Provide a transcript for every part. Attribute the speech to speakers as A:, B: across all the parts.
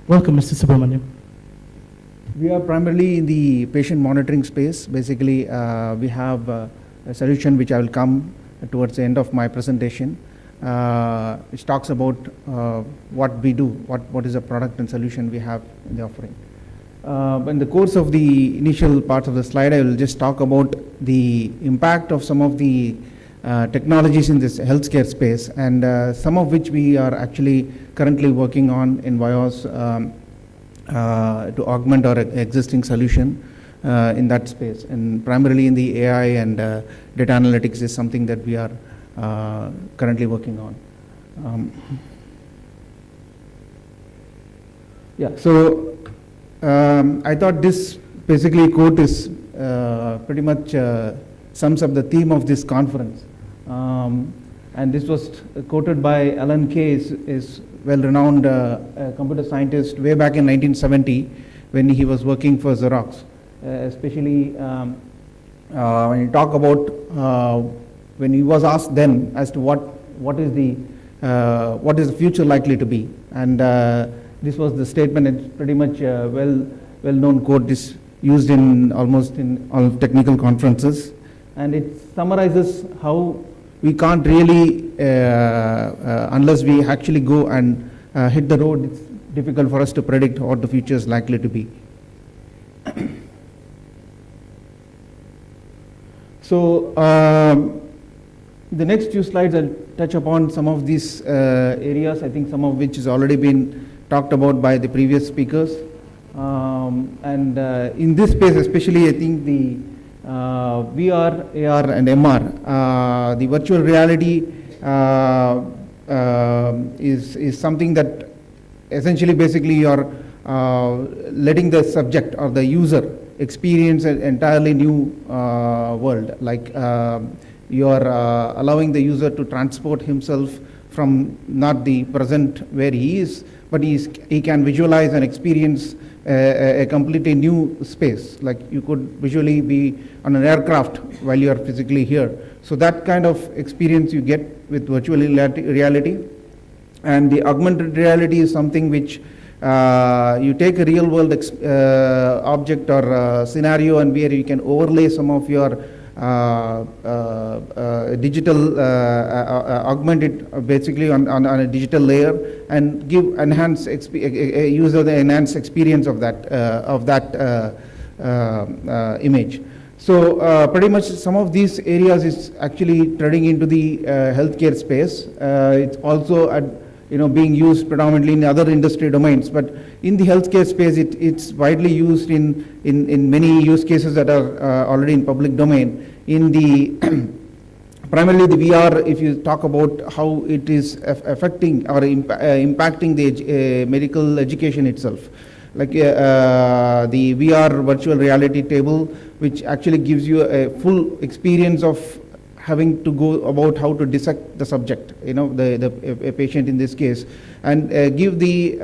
A: Welcome, Mr. Subramaniam.
B: We are primarily in the patient monitoring space. Basically, we have a solution which I will come towards the end of my presentation, which talks about what we do, what is the product and solution we have in the offering. In the course of the initial parts of the slide, I will just talk about the impact of some of the technologies in this healthcare space, and some of which we are actually currently working on in Vios to augment our existing solution in that space. And primarily in the AI and data analytics is something that we are currently working on. So I thought this basically quote is pretty much sums up the theme of this conference. And this was quoted by Alan Kay, is well-renowned computer scientist way back in 1970 when he was working for Xerox. Especially when you talk about when he was asked then as to what is the future likely to be, and this was the statement. It's pretty much a well-known quote, is used in almost in all technical conferences, and it summarizes how we can't really, unless we actually go and hit the road, it's difficult for us to predict what the future is likely to be. So the next few slides I'll touch upon some of these areas, I think some of which has already been talked about by the previous speakers. And in this space especially, I think the VR, AR and MR, the virtual reality is something that essentially basically you are letting the subject or the user experience an entirely new world. Like you are allowing the user to transport himself from not the present where he is, but he can visualize and experience a completely new space. Like you could visually be on an aircraft while you are physically here. So that kind of experience you get with virtual reality. And the augmented reality is something which you take a real world object or scenario, and where you can overlay some of your digital, augment it basically on a digital layer, and give enhanced user the enhanced experience of that image. So pretty much some of these areas is actually treading into the healthcare space. It's also being used predominantly in other industry domains, but in the healthcare space it's widely used in many use cases that are already in public domain. In the primarily the VR, if you talk about how it is affecting or impacting the medical education itself, like the VR virtual reality table, which actually gives you a full experience of having to go about how to dissect the subject, a patient in this case, and give the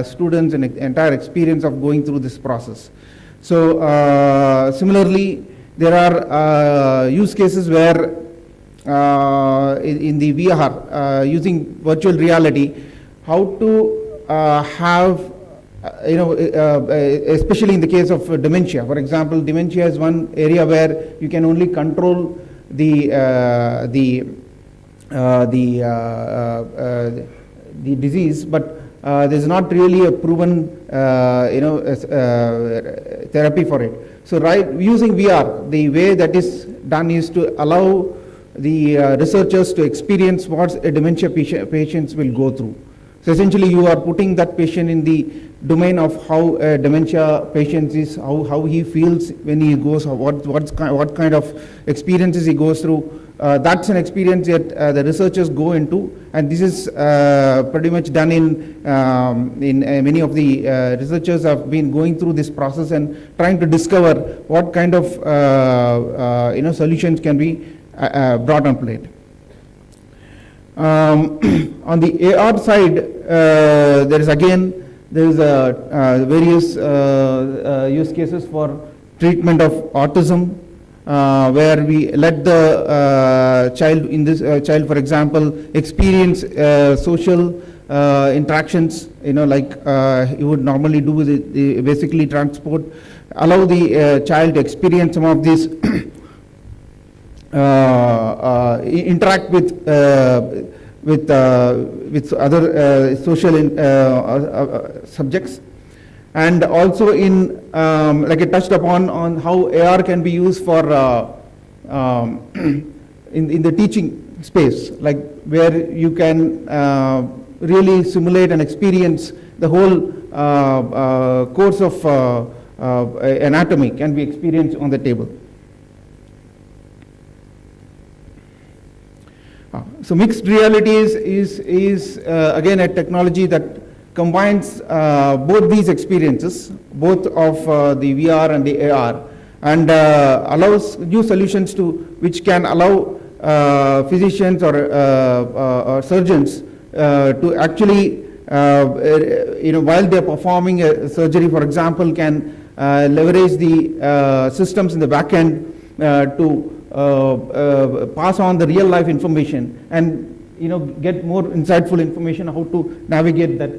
B: students an entire experience of going through this process. So similarly, there are use cases where in the VR, using virtual reality, how to have especially in the case of dementia. For example, dementia is one area where you can only control the disease, but there's not really a proven therapy for it. So using VR, the way that is done is to allow the researchers to experience what a dementia patients will go through. So essentially you are putting that patient in the domain of how a dementia patient is, how he feels when he goes, what kind of experiences he goes through. That's an experience that the researchers go into, and this is pretty much done in many of the researchers have been going through this process and trying to discover what kind of solutions can be brought on plate. On the AR side, there is various use cases for treatment of autism, where we let the child, for example, experience social interactions, like you would normally do with basically transport, allow the child to experience some of these, interact with other social subjects. And also like I touched upon on how AR can be used for in the teaching space, like where you can really simulate and experience the whole course of anatomy can be experienced on the table. So mixed reality is again a technology that combines both these experiences, both of the VR and the AR, and allows new solutions which can allow physicians or surgeons to actually, while they're performing a surgery, for example, can leverage the systems in the back end to pass on the real life information and get more insightful information on how to navigate that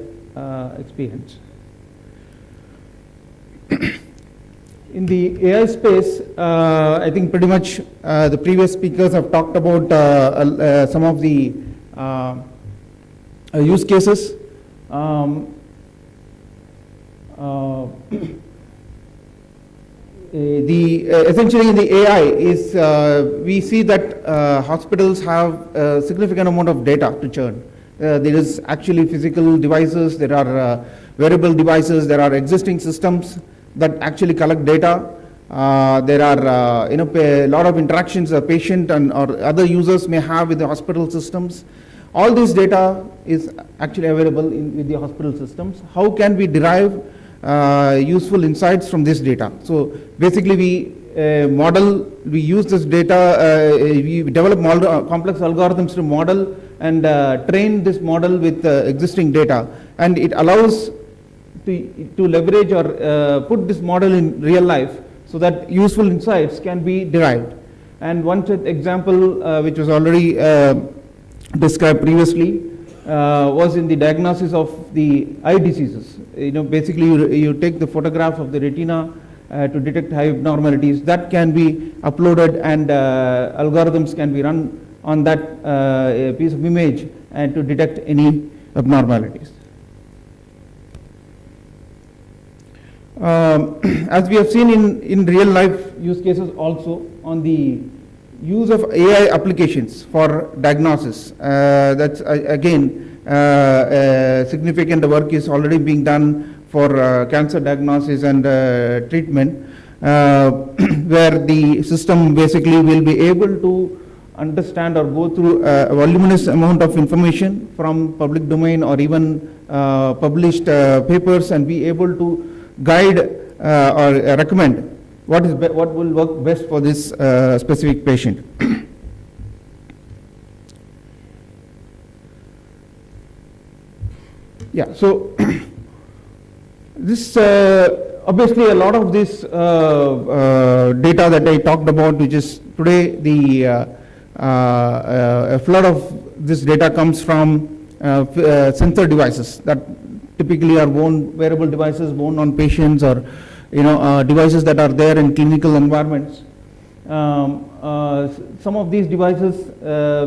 B: experience. In the AI space, I think pretty much the previous speakers have talked about some of the use cases. Essentially in the AI is we see that hospitals have a significant amount of data to churn. There is actually physical devices, there are wearable devices, there are existing systems that actually collect data. There are a lot of interactions a patient or other users may have with the hospital systems. All this data is actually available with the hospital systems. How can we derive useful insights from this data? So basically we use this data, we develop complex algorithms to model and train this model with existing data, and it allows to leverage or put this model in real life so that useful insights can be derived. And one such example which was already described previously was in the diagnosis of the eye diseases. Basically you take the photograph of the retina to detect eye abnormalities. That can be uploaded and algorithms can be run on that piece of image and to detect any abnormalities. As we have seen in real life use cases also on the use of AI applications for diagnosis, that's again significant work is already being done for cancer diagnosis and treatment, where the system basically will be able to understand or go through a voluminous amount of information from public domain or even published papers and be able to guide or recommend what will work best for this specific patient. Yeah, so this obviously a lot of this data that I talked about, which is today a flood of this data comes from sensor devices that typically are wearable devices worn on patients, or devices that are there in clinical environments. Some of these devices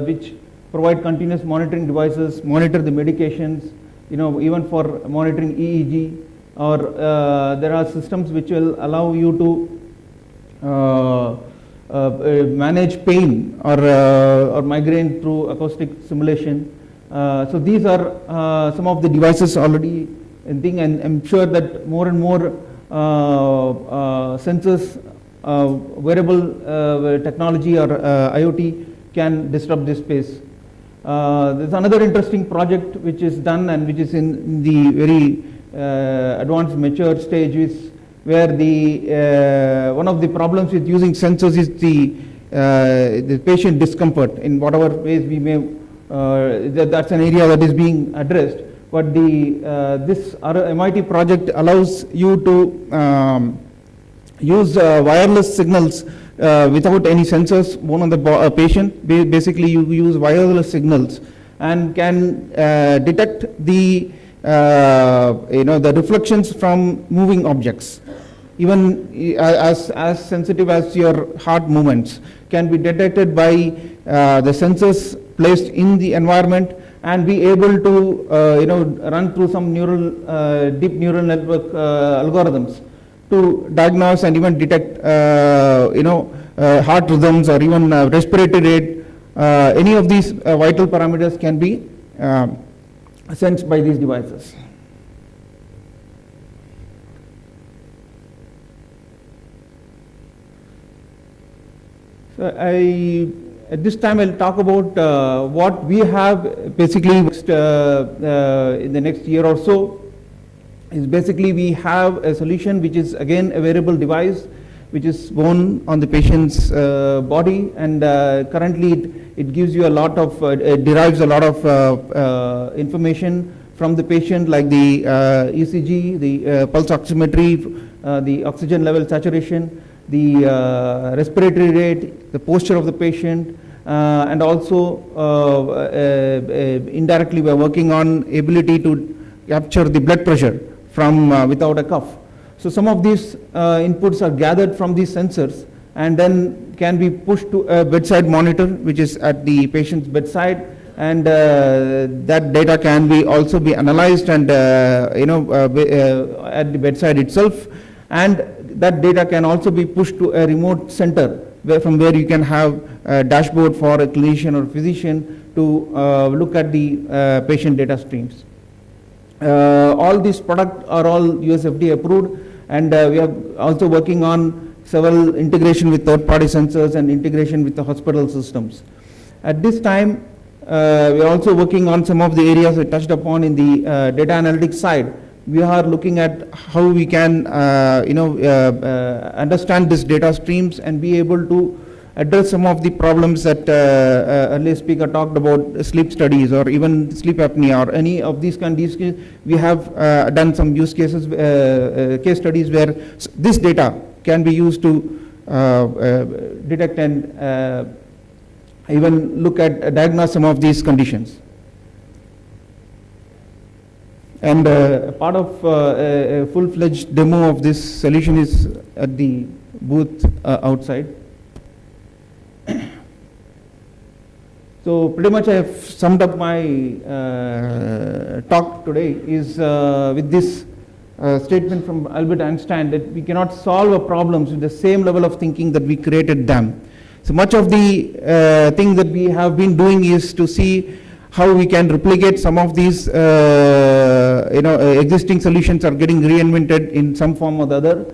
B: which provide continuous monitoring devices, monitor the medications, even for monitoring EEG, or there are systems which will allow you to manage pain or migraine through acoustic simulation. So these are some of the devices already in thing, and I'm sure that more and more sensors, wearable technology or IoT can disrupt this space. There's another interesting project which is done and which is in the very advanced mature stage, is where the one of the problems with using sensors is the patient discomfort in whatever ways we may. That's an area that is being addressed. But this MIT project allows you to use wireless signals without any sensors worn on the patient. Basically, you use wireless signals and can detect the the reflections from moving objects. Even as sensitive as your heart movements can be detected by the sensors placed in the environment, and be able to run through some deep neural network algorithms to diagnose and even detect heart rhythms or even respiratory rate. Any of these vital parameters can be sensed by these devices. So at this time I'll talk about what we have basically in the next year or so. Is basically we have a solution which is again a wearable device which is worn on the patient's body, and currently it gives you a lot of, it derives a lot of information from the patient, like the ECG, the pulse oximetry, the oxygen level saturation, the respiratory rate, the posture of the patient, and also indirectly we are working on ability to capture the blood pressure from without a cuff. So some of these inputs are gathered from these sensors and then can be pushed to a bedside monitor which is at the patient's bedside, and that data can be also be analyzed and at the bedside itself, and that data can also be pushed to a remote center from where you can have a dashboard for a clinician or physician to look at the patient data streams. All these products are all US FDA approved, and we are also working on several integration with third-party sensors and integration with the hospital systems. At this time, we are also working on some of the areas I touched upon in the data analytics side. We are looking at how we can understand these data streams and be able to address some of the problems that earlier speaker talked about, sleep studies or even sleep apnea or any of these kinds. We have done some use cases, case studies where this data can be used to detect and even look at diagnose some of these conditions. And part of a full-fledged demo of this solution is at the booth outside. So pretty much I have summed up my talk today is with this statement from Albert Einstein that we cannot solve a problems with the same level of thinking that we created them. So much of the thing that we have been doing is to see how we can replicate some of these existing solutions are getting reinvented in some form or the other.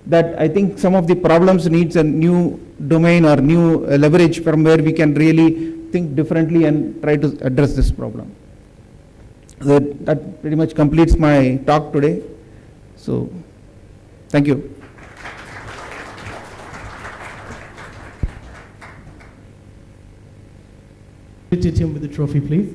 B: That I think some of the problems needs a new domain or new leverage from where we can really think differently and try to address this problem. That pretty much completes my talk today. So, thank you.
A: Him with the trophy, please.